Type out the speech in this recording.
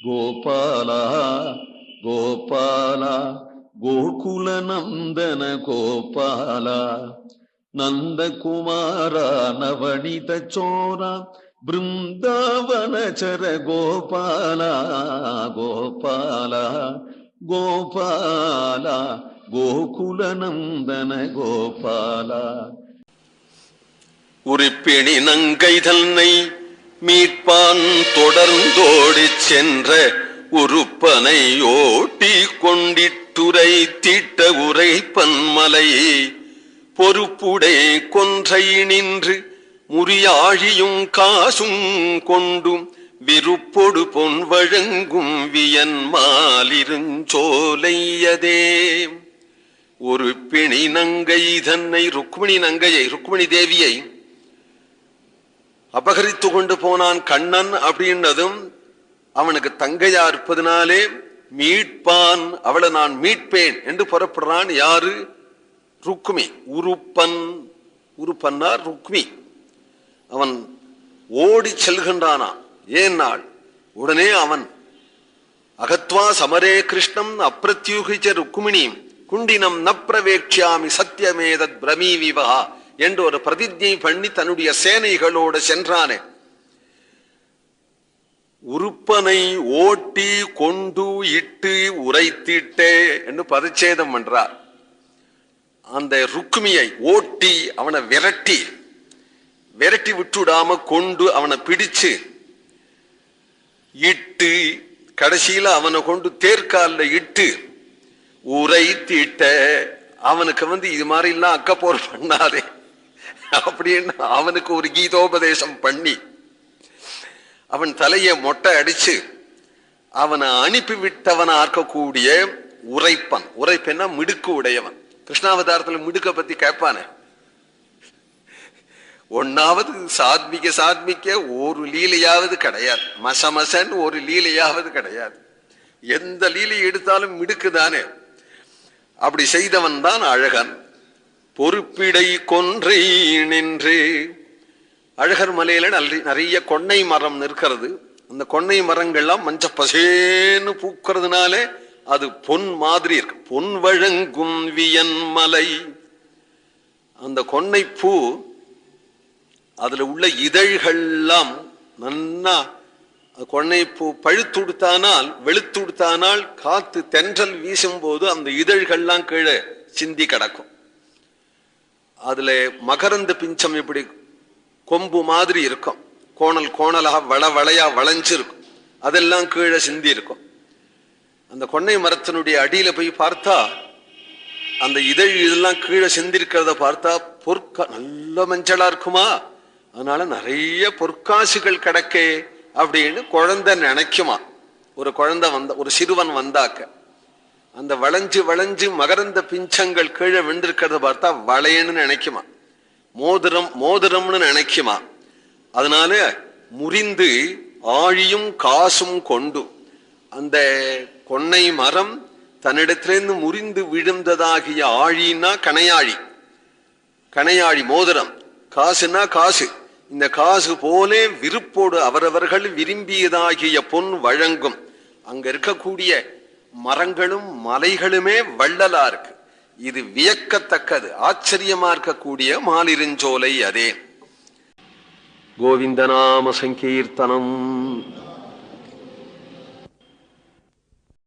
கோபால கோபால கோகுல நந்தன கோபால நந்தகுமார நவனித சோர பிருந்தாவனச்சர கோபால கோபால கோபால கோகுல நந்தன கோபால. உருப்பிணி நங்கை தன்னை மீட்பான் தொடர்ந்தோடி சென்ற உருப்பனை ஓட்டி கொண்டிட்டுரை தீட்ட உரை பன்மலையே பொறுப்புடை கொன்றை நின்று முறியாழியும் காசும் கொண்டும் விருப்பொடு பொன் வழங்கும் வியன்மாலிருஞ்சோலையதே. ஒரு பிணி நங்கை தன்னை ருக்மிணி நங்கையை ருக்மிணி தேவியை அபகரித்து கொண்டு போனான் கண்ணன் அப்படின்னதும் அவனுக்கு தங்கையா இருப்பதனாலே மீட்பான், அவளை நான் மீட்பேன் என்று புறப்படுறான். யாரு? ருக்மி. உருப்பன், உருப்பன்னார் ருக்மி. அவன் ஓடி செல்கின்றானா. ஏன் நாள் உடனே அவன் அகத்வா சமரே கிருஷ்ணம் அப்பிரத்யூகிச்ச ருக்மிணி குண்டினம் ந பிரவேக்ஷாமி சத்தியமேதத் பிரமீவிவா என்று ஒரு பிரதிஜை பண்ணி தன்னுடைய சேனைகளோடு சென்றானே. உருப்பனை ஓட்டி கொண்டு இட்டு உரைத்திட்டே என்று பரிச்சேதம் பண்றார். அந்த ருக்மியை ஓட்டி அவனை விரட்டி விட்டுடாம கொண்டு அவனை பிடிச்சு இட்டு கடைசியில அவனை கொண்டு தேர்கால இட்டு உரைத்திட்ட. அவனுக்கு இது மாதிரி எல்லாம் அக்கப்போர் பண்ணாதே அப்படின்னு அவனுக்கு ஒரு கீதோபதேசம் பண்ணி அவன் தலையை மொட்டை அடிச்சு அவனை அனுப்பிவிட்டவனை ஆக்கக்கூடிய உரைப்பன். உரைப்பென்னா மிடுக்கு உடையவன். கிருஷ்ணாவதாரத்துல மிடுக்க பத்தி கேட்பானே. ஒன்னாவது சாத்மிக்க ஒரு லீலையாவது கிடையாது. மசமசன் ஒரு லீலையாவது கிடையாது. எந்த லீலை எடுத்தாலும் மிடுக்குதானே. அப்படி செய்தவன் தான் அழகன். பொறுப்பிடை கொன்றை நின்று அழகர் மலையில நிறைய கொன்னை மரம் நிற்கிறது. அந்த கொன்னை மரங்கள்லாம் மஞ்ச பசேன்னு பூக்கிறதுனாலே அது பொன் மாதிரி இருக்கு. பொன் வழங்கும் வியன்மலை. அந்த கொன்னை பூ அதுல உள்ள இதழ்கள்லாம் நன்னா கொன்னை பூ பழுத்துடுத்தானால் வெளுத்துடுத்தானால் காத்து தென்றல் வீசும் போது அந்த இதழ்கள்லாம் கீழே சிந்தி கிடக்கும். அதுல மகரந்த பிஞ்சம் இப்படி கொம்பு மாதிரி இருக்கும். கோணலாக வளையா வளைஞ்சிருக்கும். அதெல்லாம் கீழே சிந்தி இருக்கும். அந்த கொன்னை மரத்தினுடைய அடியில போய் பார்த்தா அந்த இதெல்லாம் கீழே சிந்திருக்கிறத பார்த்தா நல்ல மஞ்சளா இருக்குமா. அதனால நிறைய பொற்காசுகள் கிடக்கே அப்படின்னு குழந்தை நினைக்குமா. ஒரு குழந்தை ஒரு சிறுவன் வந்தாக்க அந்த வளைஞ்சு மகரந்த பிஞ்சங்கள் கீழே விழுந்திருக்கிறத பார்த்தா வளையன்னு நினைக்குமா. மோதிரம்னு நினைக்குமா. அதனால முறிந்து ஆழியும் காசும் கொண்டு அந்த கொன்னை மரம் தன்னிடத்திலிருந்து முறிந்து விழுந்ததாகிய ஆழின்னா கணையாழி மோதிரம். காசுன்னா காசு. இந்த காசு போலே விருப்போடு அவரவர்கள் விரும்பியதாகிய பொன் வழங்கும். அங்க இருக்கக்கூடிய மரங்களும் மலைகளுமே வள்ளலா இருக்கு. இது வியக்கத்தக்கது, ஆச்சரியமா இருக்கக்கூடிய மாலிருஞ்சோலை அதே. கோவிந்தநாம சங்கீர்த்தனம்.